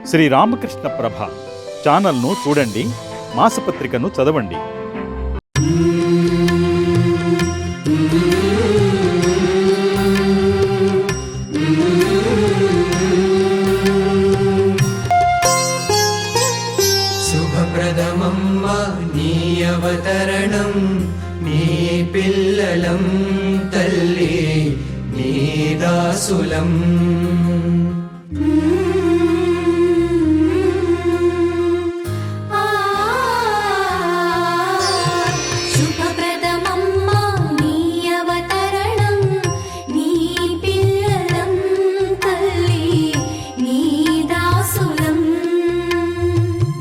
శ్రీ రామకృష్ణ ప్రభ ఛానల్ను చూడండి, మాసపత్రికను చదవండి. శుభప్రదమమ్మ నీ అవతరణం, నీ పిల్లలం తల్లి నీ దాసులం.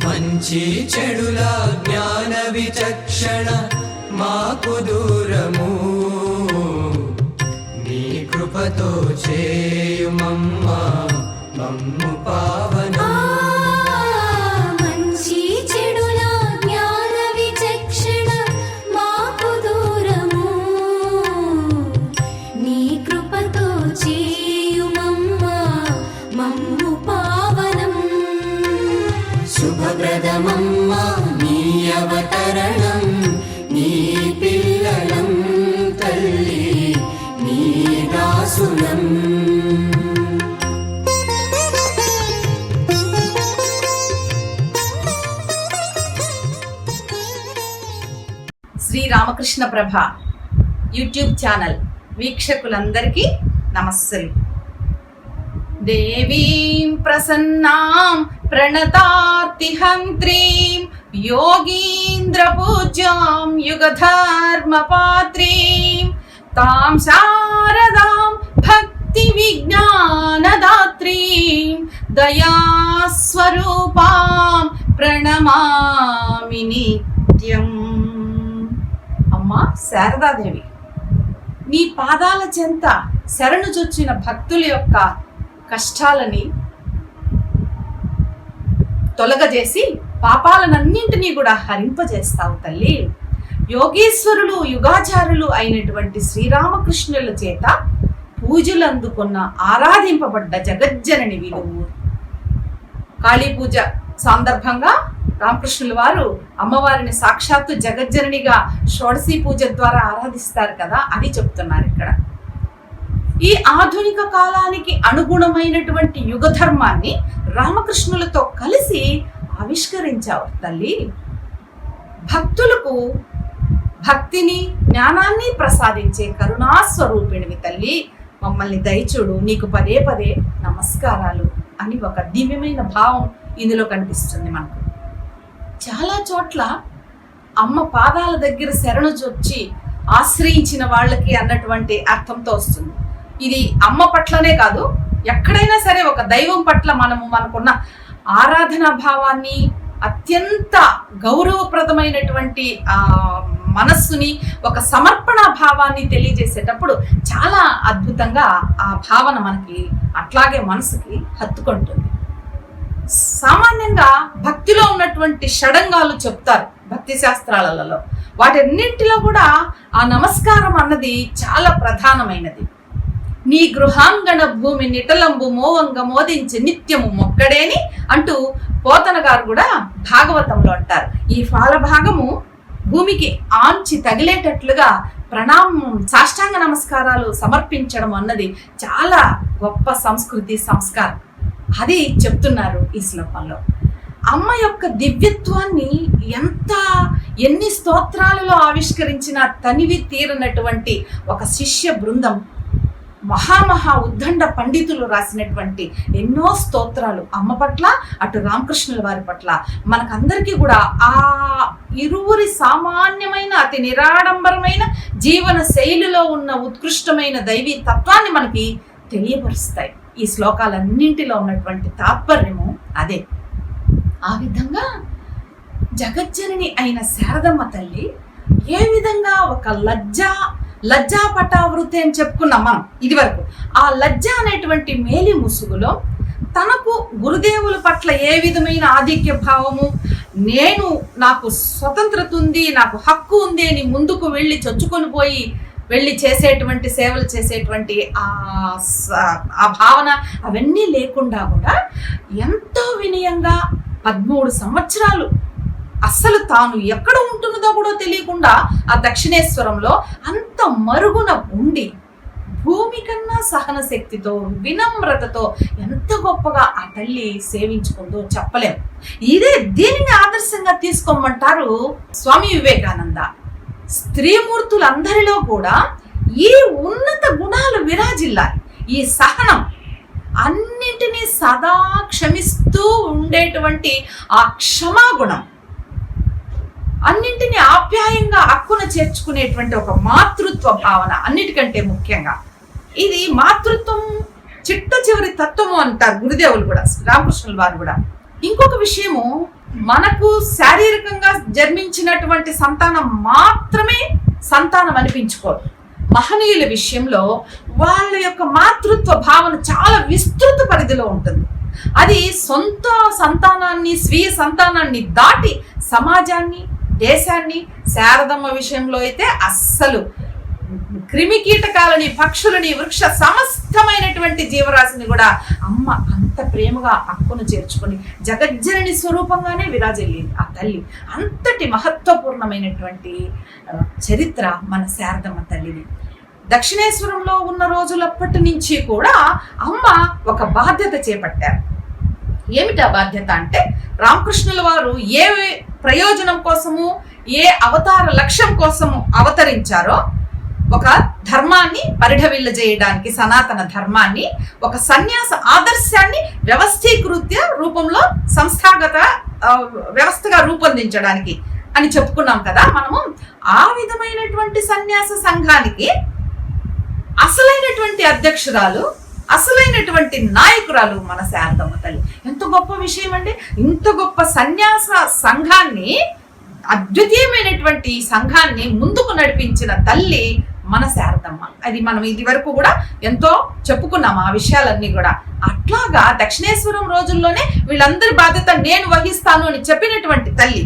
మంచి చెడుల జ్ఞాన విచక్షణ మాకు దూరము, నీ కృపతో చేయుమమ్మా మమ్ము పావనం. మంచి చెడుల జ్ఞాన విచక్షణ మాకు దూరము, నీ కృపతో చేయుమమ్మా మమ్ము పావనం. శుభప్రదమమ్మ నీ అవతరణం, నీ పిల్లలం తల్లి నీ దాసులం. శ్రీ రామకృష్ణ ప్రభ యూట్యూబ్ ఛానల్ వీక్షకులందరికీ నమస్సులు. దేవీం ప్రసన్నాం ప్రణతార్తిహంత్రీం యోగీంద్ర పూజ్యాం యుగధర్మపాత్రీం తాం శారదాం భక్తి విజ్ఞానదాత్రీం దయాస్వరూపాం ప్రణమామి నిత్యం. అమ్మా శారదాదేవి, నీ పాదాల చెంత శరణు చొచ్చిన భక్తుల యొక్క కష్టాలని తొలగజేసి పాపాలనన్నింటినీ కూడా హరింపజేస్తావు తల్లి. యోగేశ్వరులు యుగాచారులు అయినటువంటి శ్రీరామకృష్ణుల చేత పూజలు అందుకున్న ఆరాధింపబడ్డ జగజ్జనని విలువు. కాళీ పూజ సందర్భంగా రామకృష్ణుల వారు అమ్మవారిని సాక్షాత్తు జగజ్జననిగా షోడశీ పూజ ద్వారా ఆరాధిస్తారు కదా, అది చెప్తున్నారు ఇక్కడ. ఈ ఆధునిక కాలానికి అనుగుణమైనటువంటి యుగ ధర్మాన్ని రామకృష్ణులతో కలిసి ఆవిష్కరించావు తల్లి. భక్తులకు భక్తిని జ్ఞానాన్ని ప్రసాదించే కరుణాస్వరూపిణివి తల్లి. మమ్మల్ని దయచూడు, నీకు పదే పదే నమస్కారాలు అని ఒక దివ్యమైన భావం ఇందులో కనిపిస్తుంది మనకు. చాలా చోట్ల అమ్మ పాదాల దగ్గర శరణు చొచ్చి ఆశ్రయించిన వాళ్ళకి అన్నటువంటి అర్థంతో వస్తుంది. ఇది అమ్మ పట్లనే కాదు, ఎక్కడైనా సరే ఒక దైవం పట్ల మనకున్న ఆరాధనా భావాన్ని, అత్యంత గౌరవప్రదమైనటువంటి మనస్సుని, ఒక సమర్పణ భావాన్ని తెలియజేసేటప్పుడు చాలా అద్భుతంగా ఆ భావన మనకి అట్లాగే మనసుకి హత్తుకుంటుంది. సామాన్యంగా భక్తిలో ఉన్నటువంటి షడంగాలు చెప్తారు భక్తి శాస్త్రాలలో. వాటన్నింటిలో కూడా ఆ నమస్కారం అన్నది చాలా ప్రధానమైనది. నీ గృహాంగణ భూమి నిటలంబు మోవంగ మోదించి నిత్యము మొక్కడేని అంటూ పోతన గారు కూడా భాగవతంలో అంటారు. ఈ ఫాల భాగము భూమికి ఆంచి తగిలేటట్లుగా ప్రణామం, సాష్టాంగ నమస్కారాలు సమర్పించడం అన్నది చాలా గొప్ప సంస్కృతి, సంస్కారం. అది చెప్తున్నారు ఈ శ్లోకంలో. అమ్మ యొక్క దివ్యత్వాన్ని ఎన్ని స్తోత్రాలలో ఆవిష్కరించిన తనివి తీరనటువంటి ఒక శిష్య బృందం, మహామహా ఉద్దండ పండితులు రాసినటువంటి ఎన్నో స్తోత్రాలు అమ్మ పట్ల, అటు రామకృష్ణుల వారి పట్ల మనకందరికీ కూడా ఆ ఇరువురి సామాన్యమైన అతి నిరాడంబరమైన జీవన శైలిలో ఉన్న ఉత్కృష్టమైన దైవీ తత్వాన్ని మనకి తెలియపరుస్తాయి. ఈ శ్లోకాలన్నింటిలో ఉన్నటువంటి తాత్పర్యము అదే. ఆ విధంగా జగజ్జనని అయిన శారదమ్మ తల్లి ఏ విధంగా ఒక లజ్జా పటావృతి అని చెప్పుకున్నాం మనం ఇది వరకు. ఆ లజ్జ అనేటువంటి మేలి ముసుగులో తనకు గురుదేవుల పట్ల ఏ విధమైన ఆధిక్య భావము, నాకు స్వతంత్రత ఉంది, నాకు హక్కు ఉంది అని ముందుకు వెళ్ళి చొచ్చుకొని పోయి వెళ్ళి చేసేటువంటి సేవలు చేసేటువంటి ఆ భావన అవన్నీ లేకుండా కూడా ఎంతో అవినయంగా 13 సంవత్సరాలు అస్సలు తాను ఎక్కడ ఉంటున్నదో కూడా తెలియకుండా ఆ దక్షిణేశ్వరంలో అంత మరుగున ఉండి భూమి కన్నా సహన శక్తితో వినమ్రతతో ఎంత గొప్పగా ఆ తల్లి సేవించుకుందో చెప్పలేం. దీనిని ఆదర్శంగా తీసుకోమంటారు స్వామి వివేకానంద. స్త్రీమూర్తులందరిలో కూడా ఈ ఉన్నత గుణాలు విరాజిల్లాలి. ఈ సహనం, అన్నింటినీ సదా క్షమిస్తూ ఉండేటువంటి ఆ క్షమాగుణం, అన్నింటినీ ఆప్యాయంగా అక్కున చేర్చుకునేటువంటి ఒక మాతృత్వ భావన, అన్నిటికంటే ముఖ్యంగా ఇది మాతృత్వం చిట్ట చివరి తత్వము అంటారు గురుదేవులు కూడా, రామకృష్ణుల వారు కూడా. ఇంకొక విషయము, మనకు శారీరకంగా జన్మించినటువంటి సంతానం మాత్రమే సంతానం అనిపించుకోరు. మహనీయుల విషయంలో వాళ్ళ యొక్క మాతృత్వ భావన చాలా విస్తృత పరిధిలో ఉంటుంది. అది సొంత సంతానాన్ని, స్వీయ సంతానాన్ని దాటి సమాజాన్ని, దేశాన్ని, శారదమ్మ విషయంలో అయితే అస్సలు క్రిమి కీటకాలని, పక్షులని, వృక్ష సమస్తమైనటువంటి జీవరాశిని కూడా అమ్మ అంత ప్రేమగా అక్కును చేర్చుకొని జగజ్జనని స్వరూపంగానే విరాజిల్లింది ఆ తల్లి. అంతటి మహత్వపూర్ణమైనటువంటి చరిత్ర మన శారదమ్మ తల్లిని. దక్షిణేశ్వరంలో ఉన్న రోజులప్పటి నుంచి కూడా అమ్మ ఒక బాధ్యత చేపట్టారు. ఏమిటి ఆ బాధ్యత అంటే, రామకృష్ణుల వారు ఏ ప్రయోజనం కోసము, ఏ అవతార లక్ష్యం కోసము అవతరించారో, ఒక ధర్మాన్ని పరిఢవిల్ల చేయడానికి, సనాతన ధర్మాన్ని, ఒక సన్యాస ఆదర్శాన్ని వ్యవస్థీకృత రూపంలో సంస్థాగత వ్యవస్థగా రూపొందించడానికి అని చెప్పుకున్నాం కదా మనము. ఆ విధమైనటువంటి సన్యాస సంఘానికి అసలైనటువంటి అధ్యక్షురాలు, అసలైనటువంటి నాయకురాలు మన శారదమ్మ తల్లి. ఎంత గొప్ప విషయం అండి! ఇంత గొప్ప సన్యాస సంఘాన్ని, అద్వితీయమైనటువంటి సంఘాన్ని ముందుకు నడిపించిన తల్లి మన శారదమ్మ. అది మనం ఇది వరకు కూడా ఎంతో చెప్పుకున్నాం ఆ విషయాలన్నీ కూడా. అట్లాగా దక్షిణేశ్వరం రోజుల్లోనే వీళ్ళందరి బాధ్యత నేను వహిస్తాను అని చెప్పినటువంటి తల్లి.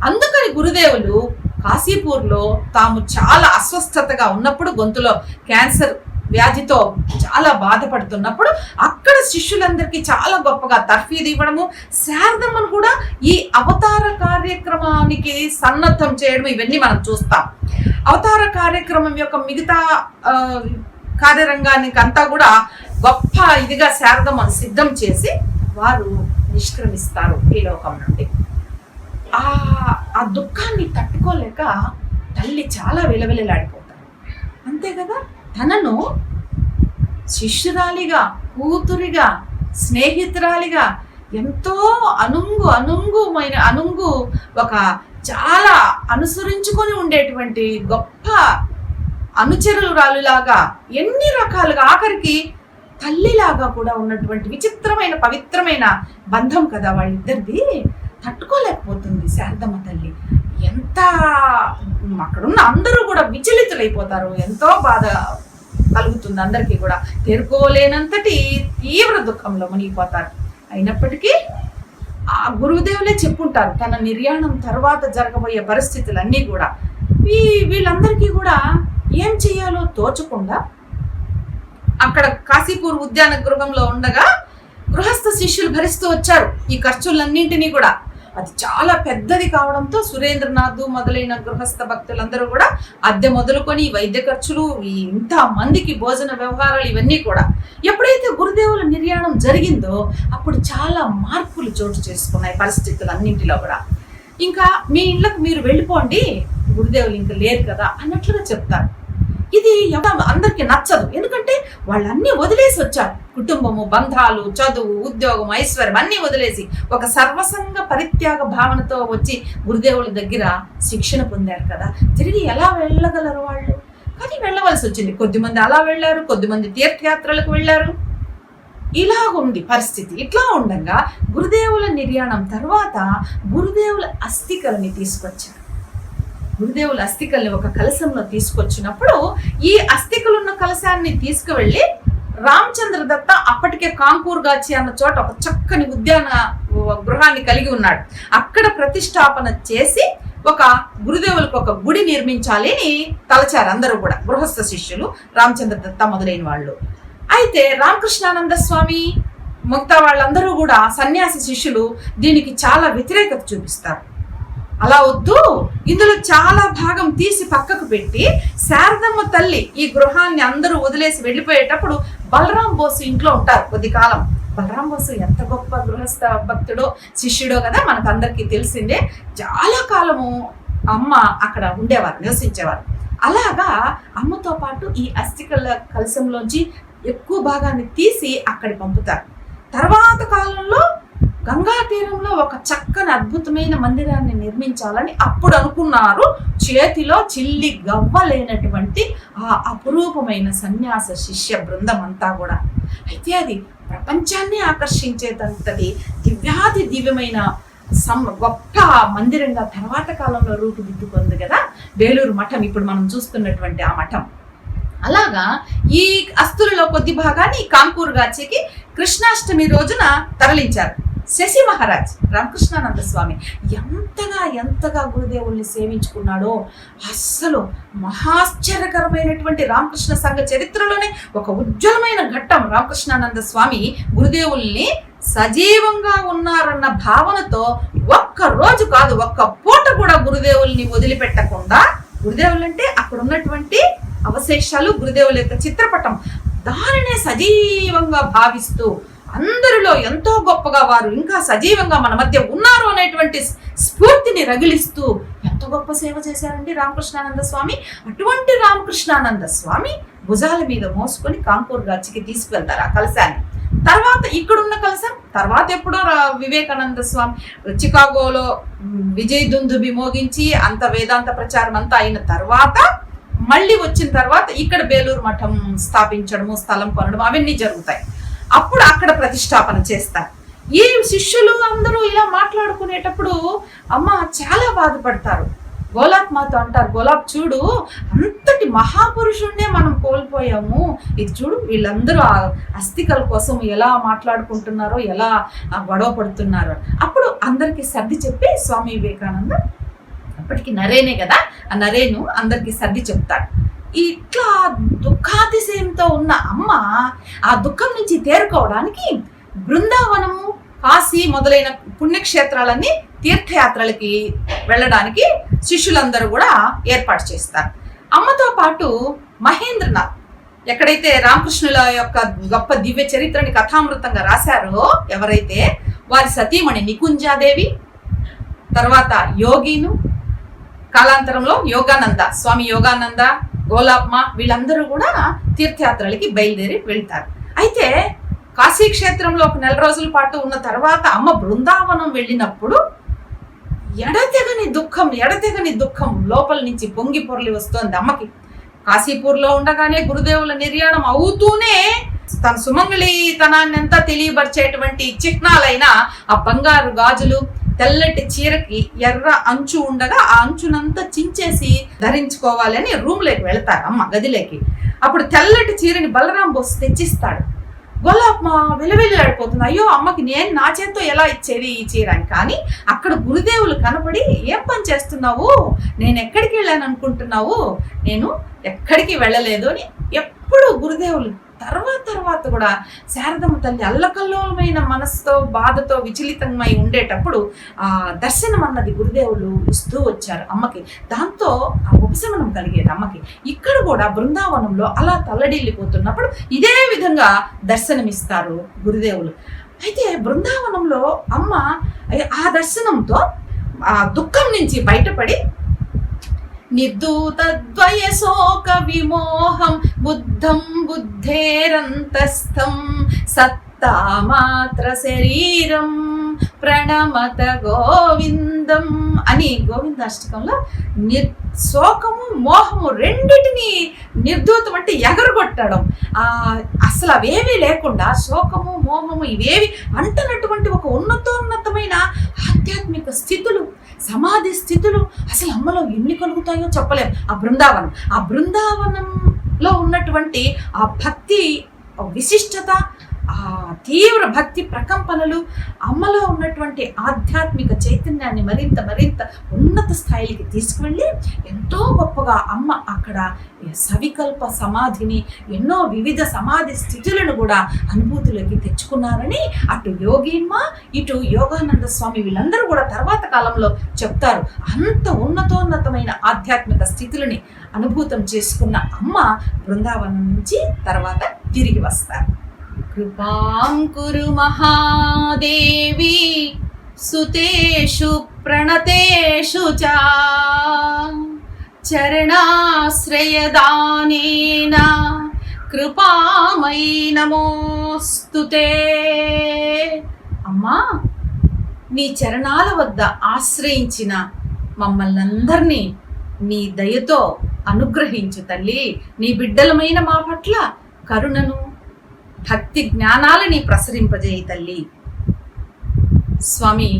అందుకని గురుదేవులు కాశీపూర్లో తాము చాలా అస్వస్థతగా ఉన్నప్పుడు, గొంతులో క్యాన్సర్ వ్యాధితో చాలా బాధపడుతున్నప్పుడు అక్కడ శిష్యులందరికీ చాలా గొప్పగా తర్ఫీదు ఇవ్వడము, శారదమ్మను కూడా ఈ అవతార కార్యక్రమానికి సన్నద్ధం చేయడం, ఇవన్నీ మనం చూస్తాం. అవతార కార్యక్రమం యొక్క మిగతా కార్యరంగానికి అంతా కూడా గొప్ప ఇదిగా శారదమ్మను సిద్ధం చేసి వారు నిష్క్రమిస్తారు ఈ లోకం నుండి. ఆ దుఃఖాన్ని తట్టుకోలేక తల్లి చాలా విలవిలలాడిపోతారు. అంతే కదా, తనను శిష్యురాలిగా, కూతురిగా, స్నేహితురాలిగా ఎంతో అనుంగు ఒక చాలా అనుసరించుకొని ఉండేటువంటి గొప్ప అనుచరురాలులాగా, ఎన్ని రకాలుగా, ఆఖరికి తల్లిలాగా కూడా ఉన్నటువంటి విచిత్రమైన పవిత్రమైన బంధం కదా వాళ్ళిద్దరిది. తట్టుకోలేకపోతుంది శారదమ్మ తల్లి. ఎంత అక్కడున్న అందరూ కూడా విచలితులైపోతారు. ఎంతో బాధ కలుగుతుంది అందరికీ కూడా. తేరుకోలేనంతటి తీవ్ర దుఃఖంలో మునిగిపోతారు. అయినప్పటికీ ఆ గురుదేవులే చెప్పుంటారు తన నిర్యాణం తర్వాత జరగబోయే పరిస్థితులన్నీ కూడా. వీళ్ళందరికీ కూడా ఏం చెయ్యాలో తోచకుండా అక్కడ కాశీపూర్ ఉద్యాన గృహంలో ఉండగా గృహస్థ శిష్యులు భరిస్తూ వచ్చారు ఈ ఖర్చులన్నింటినీ కూడా. అది చాలా పెద్దది కావడంతో సురేంద్రనాథ్ మొదలైన గృహస్థ భక్తులందరూ కూడా అద్దె మొదలుకొని వైద్య ఖర్చులు, ఇంత మందికి భోజన వ్యవహారాలు, ఇవన్నీ కూడా. ఎప్పుడైతే గురుదేవుల నిర్యాణం జరిగిందో అప్పుడు చాలా మార్పులు చోటు చేసుకున్నాయి పరిస్థితులన్నింటిలో కూడా. ఇంకా మీ ఇళ్ళకు మీరు వెళ్ళిపోండి, గురుదేవులు ఇంకా లేరు కదా అన్నట్లుగా చెప్తారు. ఇది అందరికి నచ్చదు. ఎందుకంటే వాళ్ళన్నీ వదిలేసి వచ్చారు. కుటుంబము, బంధాలు, చదువు, ఉద్యోగం, ఐశ్వర్యం అన్నీ వదిలేసి ఒక సర్వసంగ పరిత్యాగ భావనతో వచ్చి గురుదేవుల దగ్గర శిక్షణ పొందారు కదా. తిరిగి ఎలా వెళ్ళగలరు వాళ్ళు? కానీ వెళ్ళవలసి వచ్చింది. కొద్దిమంది అలా వెళ్ళారు, కొద్దిమంది తీర్థయాత్రలకు వెళ్ళారు. ఇలాగుంది పరిస్థితి. ఇట్లా ఉండగా గురుదేవుల నిర్యాణం తర్వాత గురుదేవుల అస్థికల్ని తీసుకొచ్చారు. గురుదేవుల అస్థికల్ని ఒక కలశంలో తీసుకొచ్చినప్పుడు ఈ అస్థికలున్న కలశాన్ని తీసుకువెళ్ళి రామచంద్ర దత్త అప్పటికే కాంకూర్ గాచి అన్న చోట ఒక చక్కని ఉద్యాన గృహాన్ని కలిగి ఉన్నాడు. అక్కడ ప్రతిష్టాపన చేసి ఒక గురుదేవులకు ఒక గుడి నిర్మించాలి అని తలచారు అందరూ కూడా, గృహస్థ శిష్యులు, రామచంద్ర దత్త మొదలైన వాళ్ళు. అయితే రామకృష్ణానంద స్వామి మిగతా వాళ్ళందరూ కూడా సన్యాసి శిష్యులు దీనికి చాలా వ్యతిరేకత చూపిస్తారు. అలా వద్దు, ఇందులో చాలా భాగం తీసి పక్కకు పెట్టి శారదమ్మ తల్లి ఈ గృహాన్ని అందరూ వదిలేసి వెళ్ళిపోయేటప్పుడు బలరాం బోసు ఇంట్లో ఉంటారు కొద్ది కాలం. బలరాం బోసు ఎంత గొప్ప గృహస్థ భక్తుడో శిష్యుడో కదా మనకు అందరికీ తెలిసిందే. చాలా కాలము అమ్మ అక్కడ ఉండేవారు, నివసించేవారు. అలాగా అమ్మతో పాటు ఈ అస్థికల కలశంలోంచి ఎక్కువ భాగాన్ని తీసి అక్కడి పంపుతారు. తర్వాత కాలంలో గంగా తీరంలో ఒక చక్కని అద్భుతమైన మందిరాన్ని నిర్మించాలని అప్పుడు అనుకున్నారు. చేతిలో చిల్లి గవ్వలేనటువంటి ఆ అపురూపమైన సన్యాస శిష్య బృందం అంతా కూడా. అయితే అది ప్రపంచాన్ని ఆకర్షించేదంతటి దివ్యాది దివ్యమైన గొప్ప మందిరంగా తర్వాత కాలంలో రూపుదిద్దుకుంది కదా బేలూరు మఠం, ఇప్పుడు మనం చూస్తున్నటువంటి ఆ మఠం. అలాగా ఈ అస్తులలో కొద్ది భాగాన్ని కాంకూరు గాచికి కృష్ణాష్టమి రోజున తరలించారు. శశి మహారాజ్ రామకృష్ణానంద స్వామి ఎంతగా గురుదేవుల్ని సేవించుకున్నాడో అస్సలు మహాశ్చర్యకరమైనటువంటి రామకృష్ణ సంఘ చరిత్రలోనే ఒక ఉజ్వలమైన ఘట్టం. రామకృష్ణానంద స్వామి గురుదేవుల్ని సజీవంగా ఉన్నారన్న భావనతో ఒక్క రోజు కాదు, ఒక్క పూట కూడా గురుదేవుల్ని వదిలిపెట్టకుండా, గురుదేవులంటే అక్కడ ఉన్నటువంటి అవశేషాలు, గురుదేవుల యొక్క చిత్రపటం, దానినే సజీవంగా భావిస్తూ అందరిలో ఎంతో గొప్పగా వారు ఇంకా సజీవంగా మన మధ్య ఉన్నారు అనేటువంటి స్ఫూర్తిని రగిలిస్తూ ఎంతో గొప్ప సేవ చేశారండి రామకృష్ణానంద స్వామి. అటువంటి రామకృష్ణానంద స్వామి భుజాల మీద మోసుకొని కాంకూరు గాచికి తీసుకువెళ్తారు ఆ కలశాన్ని. తర్వాత ఇక్కడున్న కలశం తర్వాత ఎప్పుడో వివేకానంద స్వామి చికాగోలో విజయ్ దుందుబి మోగించి అంత వేదాంత ప్రచారం అంతా అయిన తర్వాత మళ్ళీ వచ్చిన తర్వాత ఇక్కడ బేలూరు మఠం స్థాపించడము, స్థలం కొనడం అవన్నీ జరుగుతాయి. అప్పుడు అక్కడ ప్రతిష్టాపన చేస్తారు. ఈ శిష్యులు అందరూ ఇలా మాట్లాడుకునేటప్పుడు అమ్మ చాలా బాధపడతారు. గోలాబ్ మాతో అంటారు, గోలాబ్ చూడు, అంతటి మహాపురుషుణ్ణే మనం కోల్పోయాము, ఇది చూడు వీళ్ళందరూ ఆ అస్థికల కోసం ఎలా మాట్లాడుకుంటున్నారో, ఎలా గొడవ పడుతున్నారో. అప్పుడు అందరికీ సర్ది చెప్పి స్వామి వివేకానంద, అప్పటికి నరేనే కదా, ఆ నరేను అందరికీ సర్ది చెప్తాడు. ఇట్లా దుఃఖాతిశయంతో ఉన్న అమ్మ ఆ దుఃఖం నుంచి తేరుకోవడానికి బృందావనము, కాశీ మొదలైన పుణ్యక్షేత్రాలన్నీ తీర్థయాత్రలకి వెళ్ళడానికి శిష్యులందరూ కూడా ఏర్పాటు చేస్తారు. అమ్మతో పాటు మహేంద్రనాథ్ ఎక్కడైతే రామకృష్ణుల యొక్క గొప్ప దివ్య చరిత్రని కథామృతంగా రాశారో ఎవరైతే, వారి సతీమణి నికుంజాదేవి, తర్వాత యోగిను, కాలాంతరంలో యోగానంద, స్వామి యోగానంద, గోలాబ్మ, వీళ్ళందరూ కూడా తీర్థయాత్రలకి బయలుదేరి వెళ్తారు. అయితే కాశీ క్షేత్రంలో ఒక 4 రోజుల పాటు ఉన్న తర్వాత అమ్మ బృందావనం వెళ్ళినప్పుడు ఎడతెగని దుఃఖం లోపల నుంచి పొంగి పొరలి వస్తోంది అమ్మకి. కాశీపూర్లో ఉండగానే గురుదేవుల నిర్యాణం అవుతూనే తన సుమంగళితనాన్ని అంతా తెలియబరిచేటువంటి చిహ్నాలైన ఆ బంగారు గాజులు, తెల్లటి చీరకి ఎర్ర అంచు ఉండగా ఆ అంచునంతా చించేసి ధరించుకోవాలని రూమ్లోకి వెళ్తారు అమ్మ గదిలోకి. అప్పుడు తెల్లటి చీరని బలరాం బోస్ తెచ్చిస్తాడు. గోలాబ్ వెలువెళ్ళాడిపోతుంది, అయ్యో అమ్మకి నేను నా చేత్తో ఎలా ఇచ్చేది ఈ చీర అని. కానీ అక్కడ గురుదేవులు కనపడి, ఏం పని చేస్తున్నావు, నేను ఎక్కడికి వెళ్ళాను అనుకుంటున్నావు, నేను ఎక్కడికి వెళ్ళలేదు అని ఎప్పుడు గురుదేవులు తర్వాత కూడా శారదమ్మ తల్లి అల్లకల్లోలమైన మనసుతో బాధతో విచలితమై ఉండేటప్పుడు ఆ దర్శనం అన్నది గురుదేవులు ఇస్తూ వచ్చారు అమ్మకి. దాంతో ఆ ఉపశమనం కలిగేది అమ్మకి. ఇక్కడ కూడా బృందావనంలో అలా తల్లడిల్లిపోతున్నప్పుడు ఇదే విధంగా దర్శనమిస్తారు గురుదేవులు. అయితే బృందావనంలో అమ్మ ఆ దర్శనంతో ఆ దుఃఖం నుంచి బయటపడి నిర్దూతద్వయ శోక విమోహం బుద్ధం బుద్ధేరంతస్థం సత్తామాత్ర శరీరం ప్రణమత గోవిందం అని గోవిందాష్టకంలో శోకము మోహము రెండిటిని నిర్దూతం అంటే ఎగరగొట్టడం, అసలు అవేవి లేకుండా శోకము మోహము ఇవేవి అంటున్నటువంటి ఒక ఉన్నతోన్నతమైన ఆధ్యాత్మిక స్థితులు, సమాధి స్థితులు అసలు అమ్మలో ఎన్ని కలుగుతాయో చెప్పలేం. ఆ బృందావనంలో ఉన్నటువంటి ఆ భక్తి విశిష్టత, ఆ తీవ్ర భక్తి ప్రకంపనలు అమ్మలో ఉన్నటువంటి ఆధ్యాత్మిక చైతన్యాన్ని మరింత మరింత ఉన్నత స్థాయికి తీసుకువెళ్ళి ఎంతో గొప్పగా అమ్మ అక్కడ సవికల్ప సమాధిని, ఎన్నో వివిధ సమాధి స్థితులను కూడా అనుభూతిలోకి తెచ్చుకున్నారని అటు యోగిమ్మ ఇటు యోగానంద స్వామి వీళ్ళందరూ కూడా తర్వాత కాలంలో చెప్తారు. అంత ఉన్నతోన్నతమైన ఆధ్యాత్మిక స్థితులని అనుభూతం చేసుకున్న అమ్మ బృందావనం నుంచి తర్వాత తిరిగి వస్తారు. కృపాం కురు మహాదేవి సుతేషు ప్రణతేషు చ చరణాశ్రయదానేన కృపామయీ నమోస్తుతే. అమ్మా, నీ చరణాల వద్ద ఆశ్రయించిన మమ్మల్ని అందరినీ నీ దయతో అనుగ్రహించు తల్లి. నీ బిడ్డలమైన మా పట్ల కరుణను భక్తి జ్ఞానాలని ప్రసరింపజేయి తల్లి. స్వామి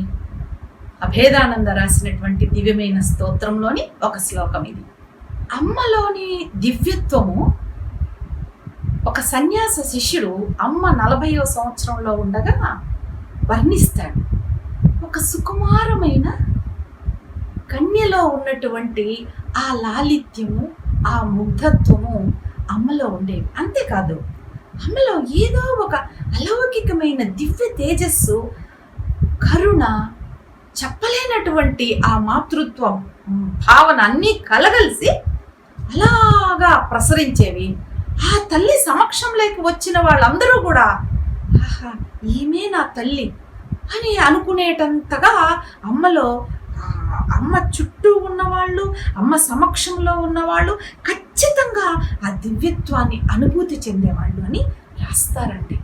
అభేదానంద రాసినటువంటి దివ్యమైన స్తోత్రంలోని ఒక శ్లోకం ఇది. అమ్మలోని దివ్యత్వము ఒక సన్యాస శిష్యుడు అమ్మ 40వ సంవత్సరంలో ఉండగా వర్ణిస్తాడు. ఒక సుకుమారమైన కన్యలో ఉన్నటువంటి ఆ లాలిత్యము, ఆ ముగ్ధత్వము అమ్మలో ఉండేవి. అంతేకాదు, అమ్మలో ఏదో ఒక అలౌకికమైన దివ్య తేజస్సు, కరుణ, చెప్పలేనటువంటి ఆ మాతృత్వం భావన అన్నీ కలగలిసి అలాగా ప్రసరించేవి. ఆ తల్లి సమక్షంలోకి వచ్చిన వాళ్ళందరూ కూడా ఆహా, ఈమె నా తల్లి అని అనుకునేటంతగా అమ్మలో, అమ్మ చుట్టూ ఉన్నవాళ్ళు, అమ్మ సమక్షంలో ఉన్నవాళ్ళు ఖచ్చితంగా ఆ దివ్యత్వాన్ని అనుభూతి చెందేవాళ్ళు అని రాస్తారండి.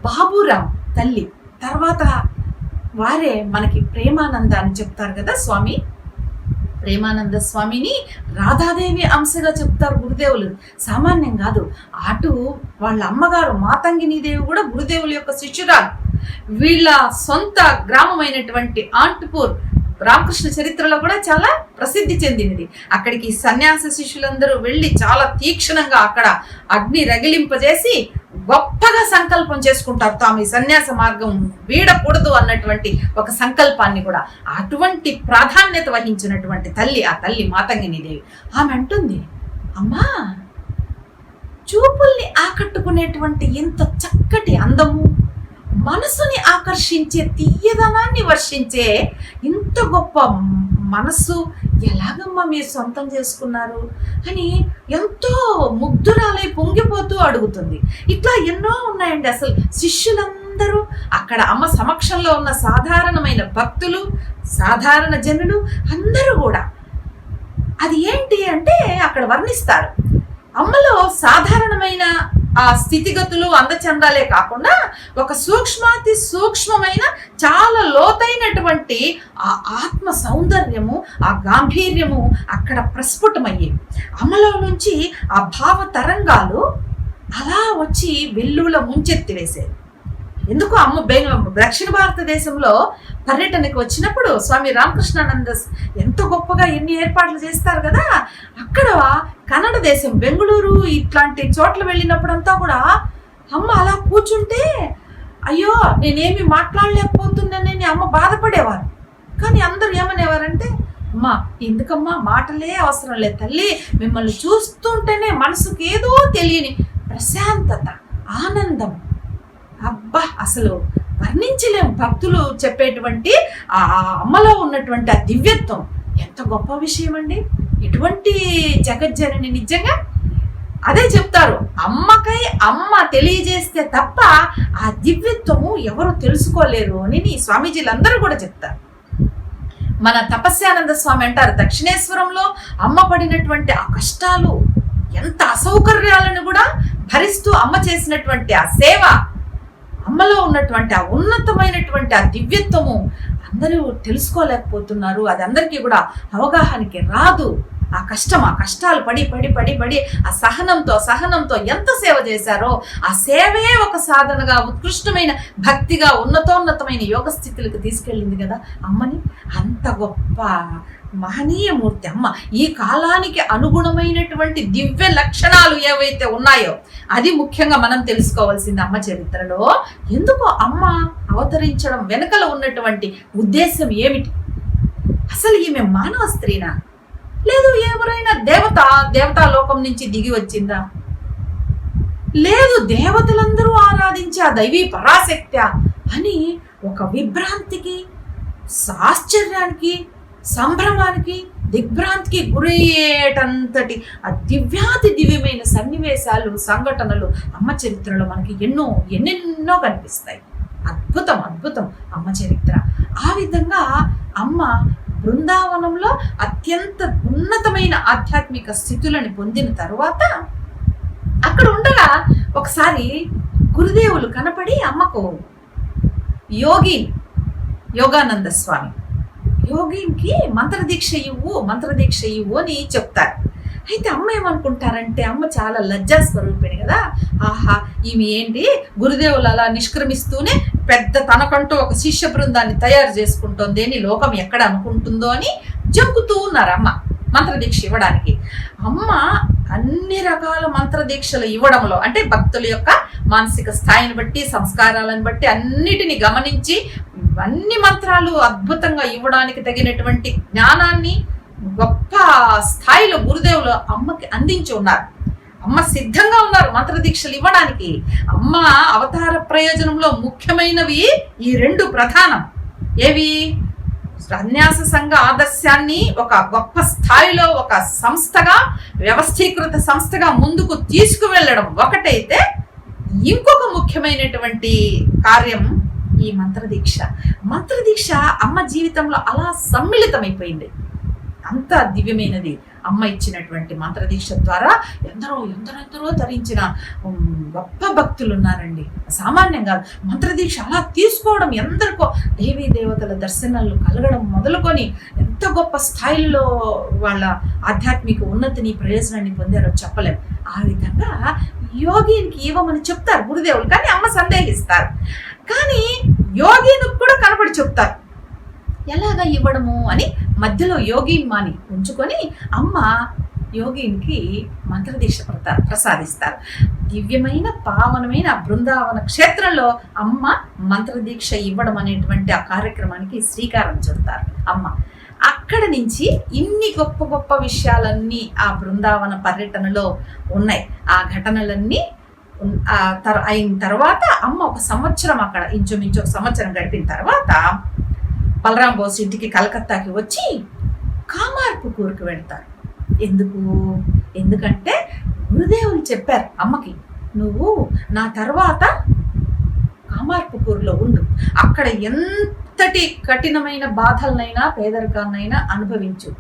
బాబురాం తల్లి తర్వాత వారే మనకి ప్రేమానంద అని చెప్తారు కదా స్వామి. ప్రేమానంద స్వామిని రాధాదేవి అంశగా చెప్తారు గురుదేవులు. సామాన్యం కాదు. అటు వాళ్ళ అమ్మగారు మాతంగినీదేవి కూడా గురుదేవుల యొక్క శిష్యురాలు. వీళ్ళ సొంత గ్రామమైనటువంటి ఆంట్పూర్ రామకృష్ణ చరిత్రలో కూడా చాలా ప్రసిద్ధి చెందినది. అక్కడికి సన్యాస శిష్యులందరూ వెళ్ళి చాలా తీక్షణంగా అక్కడ అగ్ని రగిలింపజేసి గొప్పగా సంకల్పం చేసుకుంటారు. తాము ఈ సన్యాస మార్గం వీడకూడదు అన్నటువంటి ఒక సంకల్పాన్ని కూడా. అటువంటి ప్రాధాన్యత వహించినటువంటి తల్లి ఆ తల్లి మాతంగినీదేవి. ఆమె అంటుంది, అమ్మా, చూపుల్ని ఆకట్టుకునేటువంటి ఇంత చక్కటి అందము, మనసుని ఆకర్షించే తీయదనాన్ని వర్షించే ఇంత గొప్ప మనస్సు ఎలాగమ్మా మీరు సొంతం చేసుకున్నారు అని ఎంతో ముగ్ధురాలై పొంగిపోతూ అడుగుతుంది. ఇట్లా ఎన్నో ఉన్నాయండి. అసలు శిష్యులందరూ అక్కడ అమ్మ సమక్షంలో ఉన్న సాధారణమైన భక్తులు, సాధారణ జనులు అందరూ కూడా అది ఏంటి అంటే అక్కడ వర్ణిస్తారు. అమ్మలో సాధారణమైన ఆ స్థితిగతులు అందచందాలే కాకుండా ఒక సూక్ష్మాతి సూక్ష్మమైన చాలా లోతైనటువంటి ఆ ఆత్మ సౌందర్యము, ఆ గాంభీర్యము అక్కడ ప్రస్ఫుటమయ్యేవి. అమ్మలో నుంచి ఆ భావ తరంగాలు అలా వచ్చి వెల్లుల ముంచెత్తి వేసేది. ఎందుకు అమ్మ దక్షిణ భారతదేశంలో పర్యటనకు వచ్చినప్పుడు స్వామి రామకృష్ణానంద ఎంతో గొప్పగా ఎన్ని ఏర్పాట్లు చేస్తారు కదా. అక్కడ కన్నడ దేశం బెంగళూరు ఇట్లాంటి చోట్ల వెళ్ళినప్పుడంతా కూడా అమ్మ అలా కూర్చుంటే అయ్యో నేనేమి మాట్లాడలేకపోతున్నానని అమ్మ బాధపడేవారు. కానీ అందరూ ఏమనేవారంటే, అమ్మా ఎందుకమ్మా మాటలే అవసరం లేదు తల్లి, మిమ్మల్ని చూస్తుంటేనే మనసుకు ఏదో తెలియని ప్రశాంతత, ఆనందం, అబ్బా అసలు వర్ణించలేం. భక్తులు చెప్పేటువంటి ఆ అమ్మలో ఉన్నటువంటి ఆ దివ్యత్వం ఎంత గొప్ప విషయం అండి. ఎటువంటి జగజ్జనని నిజంగా అదే చెప్తారు. అమ్మకై అమ్మ తెలియజేస్తే తప్ప ఆ దివ్యత్వము ఎవరు తెలుసుకోలేరు అని స్వామీజీలందరూ కూడా చెప్తారు. మన తపస్యానంద స్వామి అంటారు, దక్షిణేశ్వరంలో అమ్మ పడినటువంటి ఆ కష్టాలు, ఎంత అసౌకర్యాలను కూడా భరిస్తూ అమ్మ చేసినటువంటి ఆ సేవ, అమ్మలో ఉన్నటువంటి ఆ ఉన్నతమైనటువంటి ఆ దివ్యత్వము అందరూ తెలుసుకోలేకపోతున్నారు. అది అందరికీ కూడా అవగాహనకి రాదు ఆ కష్టాలు పడి పడి పడి పడి ఆ సహనంతో ఎంత సేవ చేశారో ఆ సేవే ఒక సాధనగా, ఉత్కృష్టమైన భక్తిగా, ఉన్నతోన్నతమైన యోగ స్థితులకు తీసుకెళ్ళింది కదా అమ్మని. అంత గొప్ప మహనీయమూర్తి అమ్మ. ఈ కాలానికి అనుగుణమైనటువంటి దివ్య లక్షణాలు ఏవైతే ఉన్నాయో అది ముఖ్యంగా మనం తెలుసుకోవాల్సింది అమ్మ చరిత్రలో. ఎందుకో అమ్మ అవతరించడం వెనకల ఉన్నటువంటి ఉద్దేశం ఏమిటి? అసలు ఈమె మానవ స్త్రీనా, లేదు ఎవరైనా దేవతా లోకం నుంచి దిగి వచ్చిందా, లేదు దేవతలందరూ ఆరాధించే ఆ దైవీ పరాశక్తి అని ఒక విభ్రాంతికి, ఆశ్చర్యానికి, సంభ్రమానికి, దిగ్భ్రాంతికి గురయ్యేటంతటి ఆ దివ్యమైన సన్నివేశాలు, సంఘటనలు అమ్మ చరిత్రలో మనకి ఎన్నెన్నో కనిపిస్తాయి. అద్భుతం అమ్మ చరిత్ర. ఆ విధంగా అమ్మ బృందావనంలో అత్యంత ఉన్నతమైన ఆధ్యాత్మిక స్థితులను పొందిన తరువాత అక్కడ ఉండగా ఒకసారి గురుదేవులు కనపడి అమ్మకు యోగానంద స్వామి యోగికి మంత్రదీక్ష ఇవ్వు అని చెప్తారు. అయితే అమ్మ ఏమనుకుంటారంటే, అమ్మ చాలా లజ్జా స్వరూపిణి కదా, ఆహా ఈమె ఏంటి గురుదేవులు అలా నిష్క్రమిస్తూనే పెద్ద తనకంటూ ఒక శిష్య బృందాన్ని తయారు చేసుకుంటోంది అని లోకం ఎక్కడ అనుకుంటుందో అని జంకుతూ ఉన్నారు అమ్మ మంత్రదీక్ష ఇవ్వడానికి. అమ్మ అన్ని రకాల మంత్రదీక్షలు ఇవ్వడంలో, అంటే భక్తుల యొక్క మానసిక స్థాయిని బట్టి, సంస్కారాలను బట్టి అన్నిటిని గమనించి అన్ని మంత్రాలు అద్భుతంగా ఇవ్వడానికి తగినటువంటి జ్ఞానాన్ని గొప్ప స్థాయిలో గురుదేవులు అమ్మకి అందించి ఉన్నారు. అమ్మ సిద్ధంగా ఉన్నారు మంత్రదీక్షలు ఇవ్వడానికి. అమ్మ అవతార ప్రయోజనంలో ముఖ్యమైనవి ఈ 2 ప్రధానం. ఏవి? సన్యాస సంఘ ఆదర్శాన్ని ఒక గొప్ప స్థాయిలో ఒక సంస్థగా, వ్యవస్థీకృత సంస్థగా ముందుకు తీసుకువెళ్ళడం ఒకటైతే, ఇంకొక ముఖ్యమైనటువంటి కార్యం ఈ మంత్రదీక్ష అమ్మ జీవితంలో అలా సమ్మిళితమైపోయింది. అంత దివ్యమైనది అమ్మ ఇచ్చినటువంటి మంత్రదీక్ష ద్వారా ఎందరో తరించిన గొప్ప భక్తులు ఉన్నారండి. సామాన్యం కాదు. మంత్రదీక్ష అలా తీసుకోవడం ఎందరికో దేవీ దేవతల దర్శనాలు కలగడం మొదలుకొని ఎంత గొప్ప స్థాయిలో వాళ్ళ ఆధ్యాత్మిక ఉన్నతిని, ప్రయోజనాన్ని పొందారో చెప్పలేం. ఆ విధంగా యోగినికి ఇవ్వమని చెప్తారు గురుదేవులు, కానీ అమ్మ సందేహిస్తారు. కానీ యోగినికి కూడా కనపడి చెప్తారు ఎలాగా ఇవ్వడము అని. మధ్యలో యోగిని ఉంచుకొని అమ్మ యోగినికి మంత్రదీక్ష ప్రసాదిస్తారు. దివ్యమైన పావనమైన బృందావన క్షేత్రంలో అమ్మ మంత్రదీక్ష ఇవ్వడం అనేటువంటి ఆ కార్యక్రమానికి శ్రీకారం చుడతారు అమ్మ. అక్కడ నుంచి ఇన్ని గొప్ప విషయాలన్నీ ఆ బృందావన పర్యటనలో ఉన్నాయి. ఆ ఘటనలన్నీ అయిన తర్వాత అమ్మ ఒక సంవత్సరం అక్కడ, ఇంచుమించు ఒక సంవత్సరం గడిపిన తర్వాత బలరాం బోస్ ఇంటికి కలకత్తాకి వచ్చి కామార్పుకూరుకు వెళ్తారు. ఎందుకంటే గురుదేవులు చెప్పారు అమ్మకి, నువ్వు నా తర్వాత కామార్పుకూరులో ఉండు, అక్కడ ఎంతటి కఠినమైన బాధలనైనా పేదరికాన్నైనా అనుభవించు,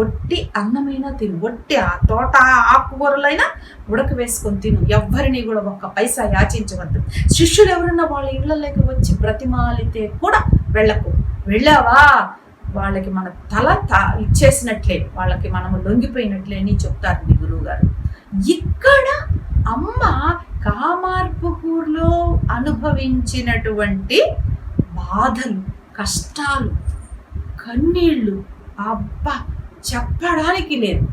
ఒట్టి అన్నమైనా తిను, ఒట్టి ఆ తోట ఆకుకూరలైనా ఉడక వేసుకొని తిను, ఎవ్వరిని కూడా ఒక్క పైసా యాచించవద్దు, శిష్యులు ఎవరన్నా వాళ్ళ ఇళ్లలోకి వచ్చి బ్రతిమాలితే కూడా వెళ్ళావా వాళ్ళకి మన తల ఇచ్చేసినట్లే, వాళ్ళకి మనము లొంగిపోయినట్లే అని చెప్తారు మీ గురువు గారు. ఇక్కడ అమ్మ కామార్పుకూరులో అనుభవించినటువంటి బాధలు, కష్టాలు, కన్నీళ్ళు అబ్బా చెప్పడానికి లేదు,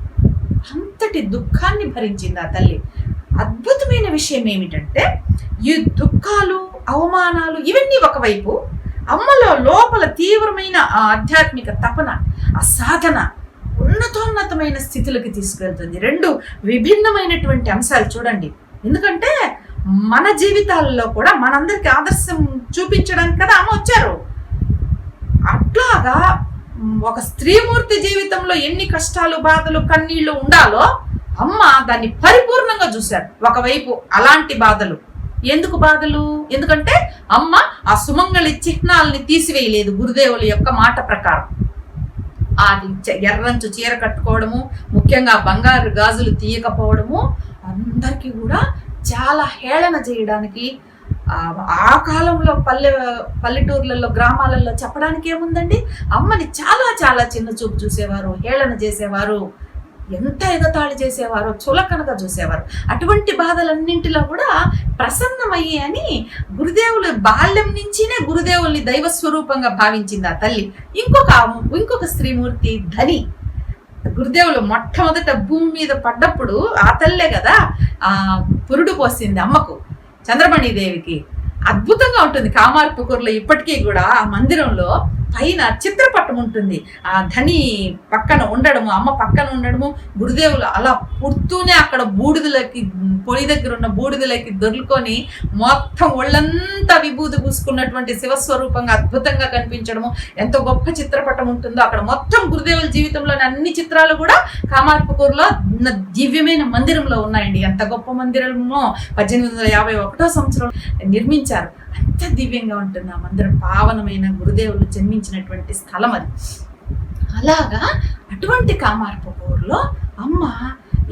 అంతటి దుఃఖాన్ని భరించింది ఆ తల్లి. అద్భుతమైన విషయం ఏమిటంటే, ఈ దుఃఖాలు, అవమానాలు ఇవన్నీ ఒకవైపు, అమ్మలో లోపల తీవ్రమైన ఆ ఆధ్యాత్మిక తపన, ఆ సాధన ఉన్నతోన్నతమైన స్థితులకి తీసుకెళ్తుంది. 2 విభిన్నమైనటువంటి అంశాలు చూడండి. ఎందుకంటే మన జీవితాల్లో కూడా మనందరికి ఆదర్శం చూపించడానికి కదా అమ్మ వచ్చారు. అట్లాగా ఒక స్త్రీమూర్తి జీవితంలో ఎన్ని కష్టాలు, బాధలు, కన్నీళ్లు ఉండాలో అమ్మ దాన్ని పరిపూర్ణంగా చూశారు. ఒకవైపు అలాంటి బాధలు. ఎందుకంటే అమ్మ ఆ సుమంగళి చిహ్నాలని తీసివేయలేదు. గురుదేవుల యొక్క మాట ప్రకారం అది ఎర్రంచు చీర కట్టుకోవడము, ముఖ్యంగా బంగారు గాజులు తీయకపోవడము అందరికీ కూడా చాలా హేళన చేయడానికి, ఆ కాలంలో పల్లెటూర్లలో, గ్రామాలలో చెప్పడానికి ఏముందండి, అమ్మని చాలా చాలా చిన్న చూపు చూసేవారు, హేళన చేసేవారు. ఎంత ఎగతాళి చేసేవారో, చులకనగా చూసేవారు. అటువంటి బాధలన్నింటిలో కూడా ప్రసన్నమయ్యి అని గురుదేవులు బాల్యం నుంచినే గురుదేవుల్ని దైవ స్వరూపంగా భావించింది ఆ తల్లి. ఇంకొక స్త్రీమూర్తి ధని. గురుదేవులు మొట్టమొదట భూమి మీద పడ్డప్పుడు ఆ తల్లే కదా ఆ పురుడు పోసింది అమ్మకు, చంద్రమణి దేవికి. అద్భుతంగా ఉంటుంది కామార్పుకూరులో ఇప్పటికీ కూడా ఆ మందిరంలో పైన చిత్రపటం ఉంటుంది. ఆ ధని పక్కన ఉండడము, అమ్మ పక్కన ఉండడము, గురుదేవులు అలా పుడుతూనే అక్కడ బూడిదలకి, పొడి దగ్గర ఉన్న బూడిదలకి దొర్లుకొని మొత్తం ఒళ్ళంతా విభూతి పూసుకున్నటువంటి శివస్వరూపంగా అద్భుతంగా కనిపించడము. ఎంతో గొప్ప చిత్రపటం ఉంటుందో అక్కడ. మొత్తం గురుదేవుల జీవితంలోని అన్ని చిత్రాలు కూడా కామార్పుకూరులో దివ్యమైన మందిరంలో ఉన్నాయండి. ఎంత గొప్ప మందిరమో 1851 సంవత్సరం నిర్మించారు. అంత దివ్యంగా ఉంటుంది ఆ మందిరం. పావనమైన గురుదేవులు జన్మించినటువంటి స్థలం అది. అలాగా అటువంటి కామార్పుకూరులో అమ్మ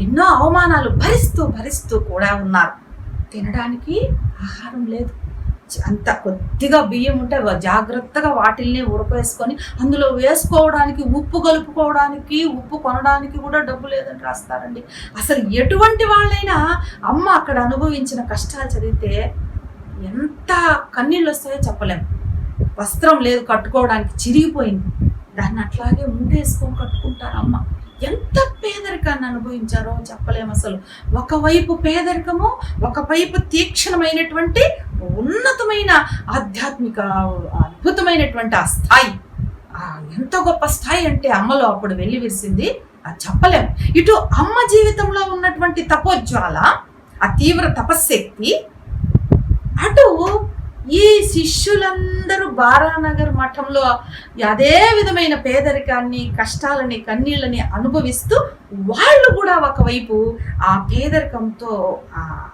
ఎన్నో అవమానాలు భరిస్తూ కూడా ఉన్నారు. తినడానికి ఆహారం లేదు. అంత కొద్దిగా బియ్యం ఉంటే జాగ్రత్తగా వాటిల్ని ఉడకేసుకొని అందులో వేసుకోవడానికి, ఉప్పు కలుపుకోవడానికి, ఉప్పు కొనడానికి కూడా డబ్బు లేదని రాస్తారండి. అసలు ఎటువంటి వాళ్ళైనా అమ్మ అక్కడ అనుభవించిన కష్టాలు చదివితే ఎంత కన్నీళ్ళు వస్తాయో చెప్పలేము. వస్త్రం లేదు కట్టుకోవడానికి, చిరిగిపోయింది. దాన్ని అట్లాగే ముందేసుకొని కట్టుకుంటారు అమ్మ. ఎంత పేదరికాన్ని అనుభవించారో చెప్పలేము అసలు. ఒకవైపు పేదరికము, ఒకవైపు తీక్షణమైనటువంటి ఉన్నతమైన ఆధ్యాత్మిక అద్భుతమైనటువంటి ఆ స్థాయి. ఎంత గొప్ప స్థాయి అంటే అమ్మలో అప్పుడు వెళ్ళి విరిసింది, అది చెప్పలేము. ఇటు అమ్మ జీవితంలో ఉన్నటువంటి తపోజ్వాల, ఆ తీవ్ర తపశ్శక్తి, అటు ఈ శిష్యులందరూ బారానగర్ మఠంలో అదే విధమైన పేదరికాన్ని, కష్టాలని, కన్నీళ్ళని అనుభవిస్తూ వాళ్ళు కూడా ఒకవైపు ఆ పేదరికంతో,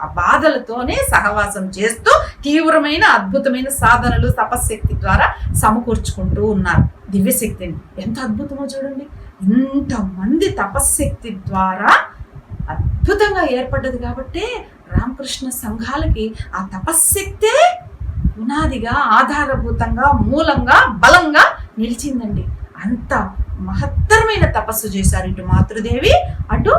ఆ బాధలతోనే సహవాసం చేస్తూ తీవ్రమైన అద్భుతమైన సాధనలు తపశ్శక్తి ద్వారా సమకూర్చుకుంటూ ఉన్నారు దివ్యశక్తిని. ఎంత అద్భుతమో చూడండి. ఇంతమంది తపశ్శక్తి ద్వారా అద్భుతంగా ఏర్పడ్డది కాబట్టి రామకృష్ణ సంఘాలకి ఆ తపశ్శక్తే పునాదిగా, ఆధారభూతంగా, మూలంగా, బలంగా నిలిచిందండి. అంత మహత్తరమైన తపస్సు చేశారు ఇటు మాతృదేవి, అటు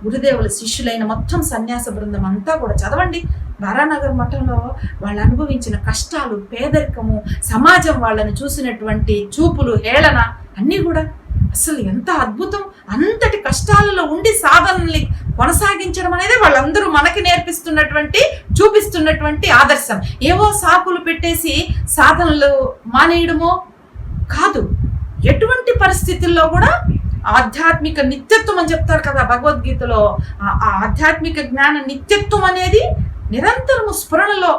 గురుదేవుల శిష్యులైన మొత్తం సన్యాస బృందం అంతా కూడా. చదవండి బారానగర్ మఠంలో వాళ్ళు అనుభవించిన కష్టాలు, పేదరికము, సమాజం వాళ్ళని చూసినటువంటి చూపులు, హేళన అన్నీ కూడా అసలు ఎంత అద్భుతం. అంతటి కష్టాలలో ఉండి సాధనల్ని కొనసాగించడం అనేది వాళ్ళందరూ మనకి నేర్పిస్తున్నటువంటి, చూపిస్తున్నటువంటి ఆదర్శం. ఏవో సాకులు పెట్టేసి సాధనలు మానేయడమో కాదు. ఎటువంటి పరిస్థితుల్లో కూడా ఆధ్యాత్మిక నిత్యత్వం అని చెప్తారు కదా భగవద్గీతలో. ఆ ఆధ్యాత్మిక జ్ఞాన నిత్యత్వం అనేది నిరంతరము స్ఫురణలో